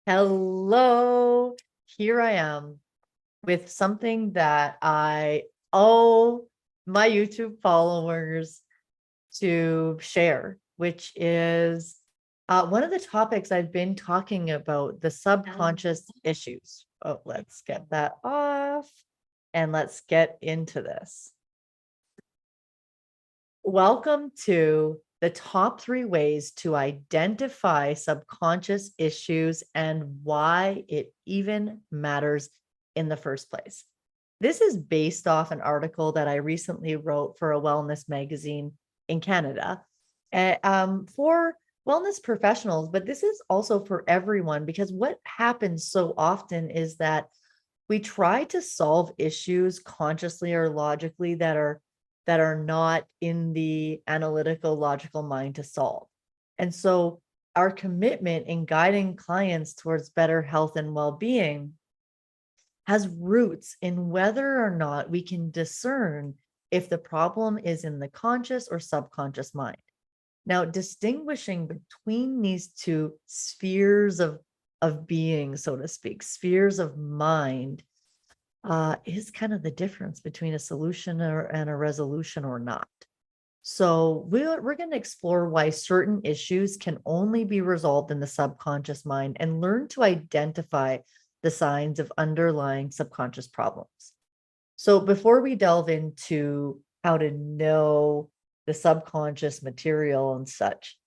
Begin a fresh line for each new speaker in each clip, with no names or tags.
Hello, here I am with something that I owe my YouTube followers to share, which is one of the topics I've been talking about, the subconscious issues. Oh, let's get that off and let's get into this. Welcome to the top 3 ways to identify subconscious issues and why it even matters in the first place. This is based off an article that I recently wrote for a wellness magazine in Canada for wellness professionals, but this is also for everyone because what happens so often is that we try to solve issues consciously or logically that are not in the analytical logical mind to solve. And so our commitment in guiding clients towards better health and well-being has roots in whether or not we can discern if the problem is in the conscious or subconscious mind. Now, distinguishing between these two spheres of being, so to speak, spheres of mind, is kind of the difference between a solution and a resolution or not. So we're going to explore why certain issues can only be resolved in the subconscious mind and learn to identify the signs of underlying subconscious problems. So before we delve into how to know the subconscious material and such,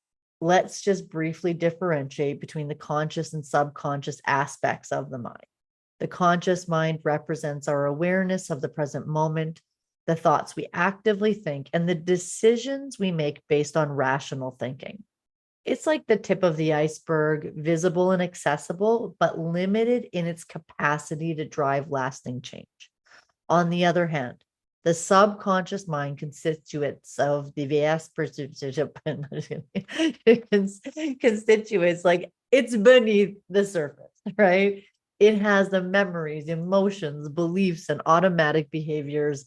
let's just briefly differentiate between the conscious and subconscious aspects of the mind. The conscious mind represents our awareness of the present moment, the thoughts we actively think, and the decisions we make based on rational thinking. It's like the tip of the iceberg, visible and accessible, but limited in its capacity to drive lasting change. On the other hand, the subconscious mind constituents of the vast constituents, like it's beneath the surface, right? It has the memories, emotions, beliefs, and automatic behaviors.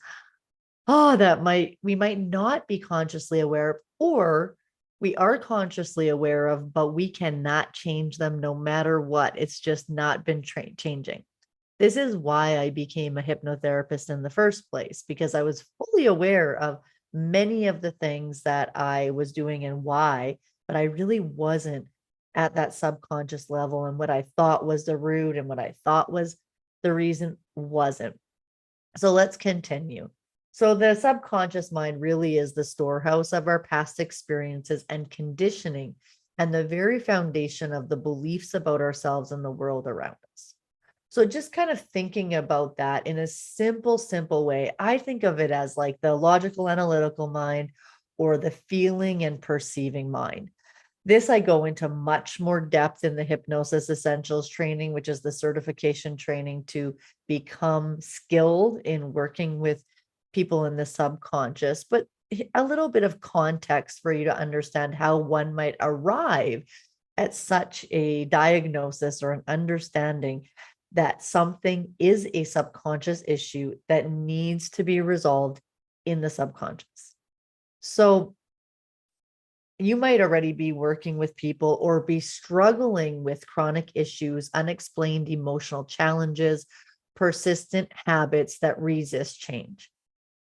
That we might not be consciously aware of, or we are consciously aware of, but we cannot change them no matter what. It's just not been changing. This is why I became a hypnotherapist in the first place, because I was fully aware of many of the things that I was doing and why, but I really wasn't at that subconscious level. And what I thought was the root and what I thought was the reason wasn't. So let's continue. So the subconscious mind really is the storehouse of our past experiences and conditioning, and the very foundation of the beliefs about ourselves and the world around us. So just kind of thinking about that in a simple way, I think of it as like the logical analytical mind or the feeling and perceiving mind. This I go into much more depth in the Hypnosis Essentials training, which is the certification training to become skilled in working with people in the subconscious, but a little bit of context for you to understand how one might arrive at such a diagnosis or an understanding that something is a subconscious issue that needs to be resolved in the subconscious. So you might already be working with people or be struggling with chronic issues, unexplained emotional challenges, persistent habits that resist change.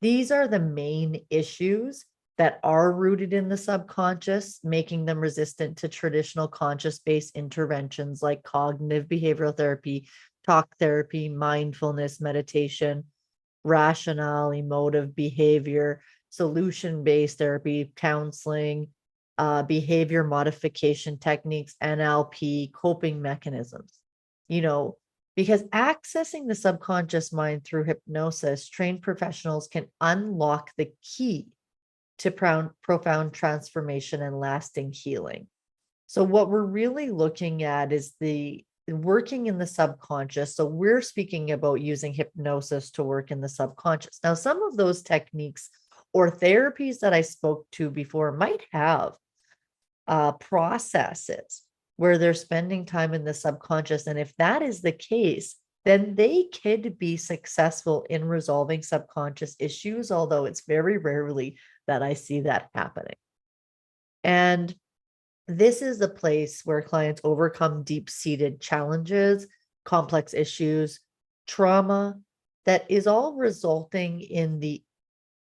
These are the main issues that are rooted in the subconscious, making them resistant to traditional conscious-based interventions like cognitive behavioral therapy, talk therapy, mindfulness, meditation, rationale, emotive behavior, solution-based therapy, counseling, behavior modification techniques, NLP, coping mechanisms. Because accessing the subconscious mind through hypnosis, trained professionals can unlock the key to profound transformation and lasting healing. So what we're really looking at is the working in the subconscious. So we're speaking about using hypnosis to work in the subconscious. Now, some of those techniques or therapies that I spoke to before might have processes where they're spending time in the subconscious. And if that is the case, then they could be successful in resolving subconscious issues, although it's very rarely that I see that happening. And This is the place where clients overcome deep-seated challenges, complex issues, trauma that is all resulting in the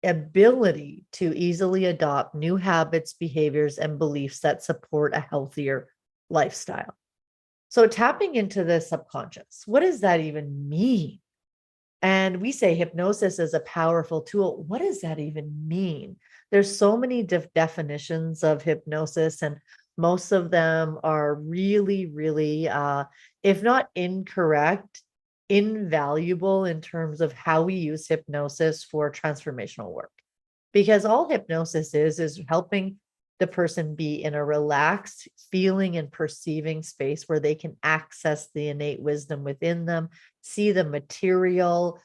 ability to easily adopt new habits, behaviors, and beliefs that support a healthier lifestyle. So, tapping into the subconscious, what does that even mean? And we say hypnosis is a powerful tool. What does that even mean? There's so many definitions of hypnosis, and most of them are really, really, if not incorrect, invaluable in terms of how we use hypnosis for transformational work. Because all hypnosis is helping the person be in a relaxed feeling and perceiving space where they can access the innate wisdom within them, see the material,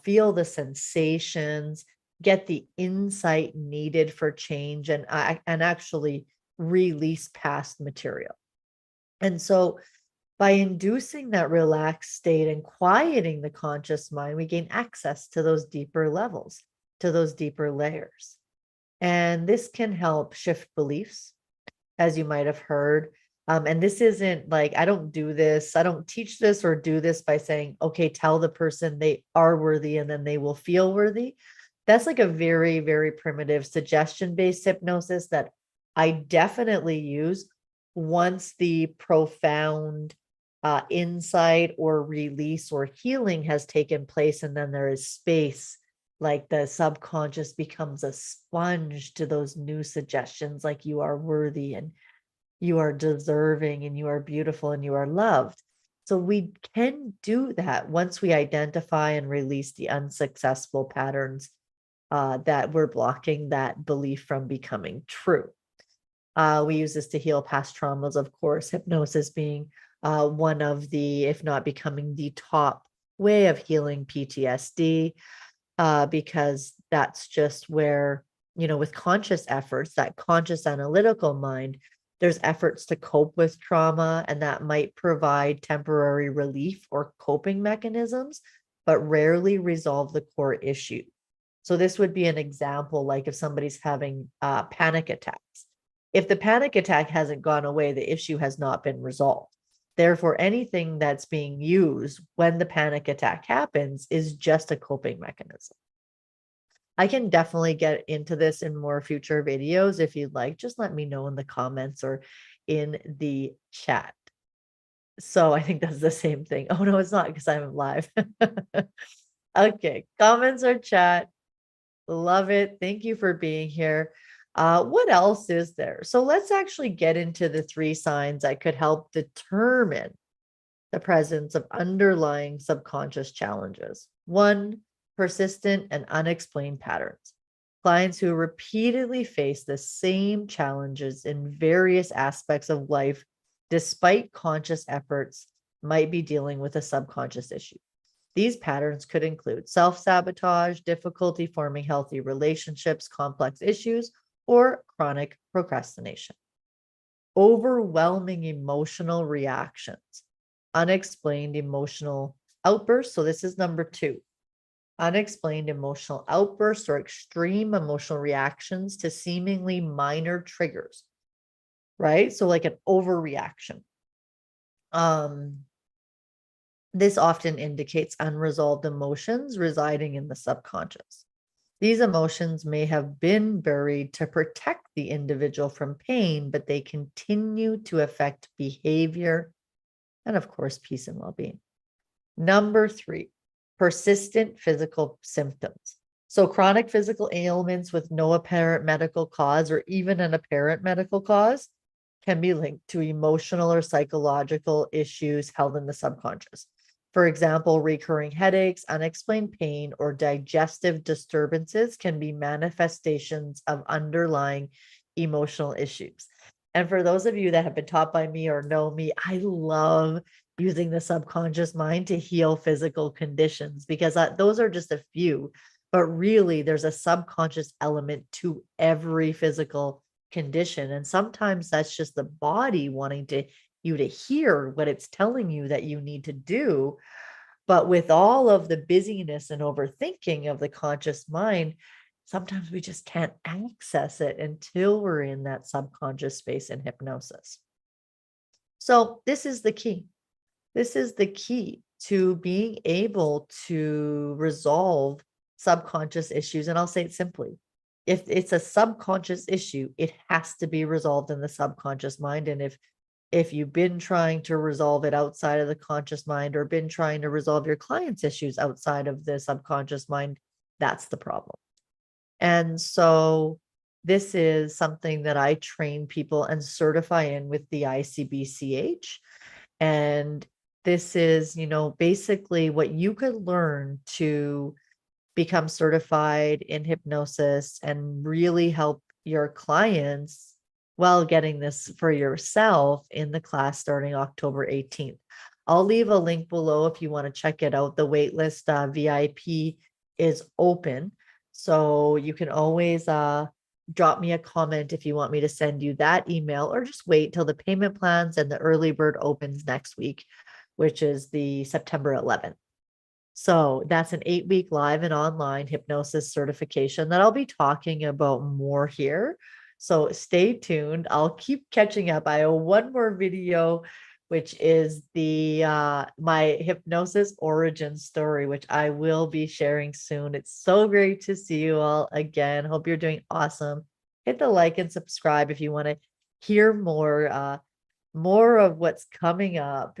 feel the sensations, get the insight needed for change, and actually release past material. And so, by inducing that relaxed state and quieting the conscious mind, we gain access to those deeper levels, to those deeper layers. And this can help shift beliefs, as you might have heard. And this isn't like, I don't do this, I don't teach this or do this by saying, okay, tell the person they are worthy and then they will feel worthy. That's like a very, very primitive suggestion based hypnosis that I definitely use once the profound insight or release or healing has taken place. And then there is space, like the subconscious becomes a sponge to those new suggestions, like you are worthy and you are deserving and you are beautiful and you are loved. So we can do that once we identify and release the unsuccessful patterns that we're blocking that belief from becoming true. We use this to heal past traumas, of course, hypnosis being one of the, if not becoming the top way of healing PTSD, because that's just where, with conscious efforts, that conscious analytical mind, there's efforts to cope with trauma, and that might provide temporary relief or coping mechanisms, but rarely resolve the core issue. So this would be an example, like if somebody's having panic attacks. If the panic attack hasn't gone away, the issue has not been resolved. Therefore, anything that's being used when the panic attack happens is just a coping mechanism. I can definitely get into this in more future videos if you'd like. Just let me know in the comments or in the chat. So I think that's the same thing. Oh, no, it's not because I'm live. Okay, comments or chat. Love it. Thank you for being here. What else is there? So let's actually get into the 3 signs that could help determine the presence of underlying subconscious challenges. 1, persistent and unexplained patterns. Clients who repeatedly face the same challenges in various aspects of life, despite conscious efforts, might be dealing with a subconscious issue. These patterns could include self-sabotage, difficulty forming healthy relationships, complex issues, or chronic procrastination. Overwhelming emotional reactions, unexplained emotional outbursts. So this is number 2. Unexplained emotional outbursts or extreme emotional reactions to seemingly minor triggers, right? So like an overreaction. This often indicates unresolved emotions residing in the subconscious. These emotions may have been buried to protect the individual from pain, but they continue to affect behavior and, of course, peace and well-being. Number 3, persistent physical symptoms. So chronic physical ailments with no apparent medical cause or even an apparent medical cause can be linked to emotional or psychological issues held in the subconscious. For example, recurring headaches, unexplained pain, or digestive disturbances can be manifestations of underlying emotional issues. And for those of you that have been taught by me or know me, I love using the subconscious mind to heal physical conditions because those are just a few, but really there's a subconscious element to every physical condition. And sometimes that's just the body wanting you to hear what it's telling you that you need to do. But with all of the busyness and overthinking of the conscious mind, sometimes we just can't access it until we're in that subconscious space in hypnosis. So this is the key. This is the key to being able to resolve subconscious issues. And I'll say it simply. If it's a subconscious issue, it has to be resolved in the subconscious mind. And if you've been trying to resolve it outside of the conscious mind or been trying to resolve your client's issues outside of the subconscious mind, that's the problem. And so this is something that I train people and certify in with the ICBCH. And this is, basically what you could learn to become certified in hypnosis and really help your clients while getting this for yourself in the class starting October 18th. I'll leave a link below if you want to check it out. The waitlist VIP is open. So you can always drop me a comment if you want me to send you that email, or just wait till the payment plans and the early bird opens next week, which is the September 11th. So that's an 8-week live and online hypnosis certification that I'll be talking about more here. So stay tuned. I'll keep catching up. I owe one more video, which is the my hypnosis origin story, which I will be sharing soon. It's so great to see you all again. Hope you're doing awesome. Hit the like and subscribe if you want to hear more of what's coming up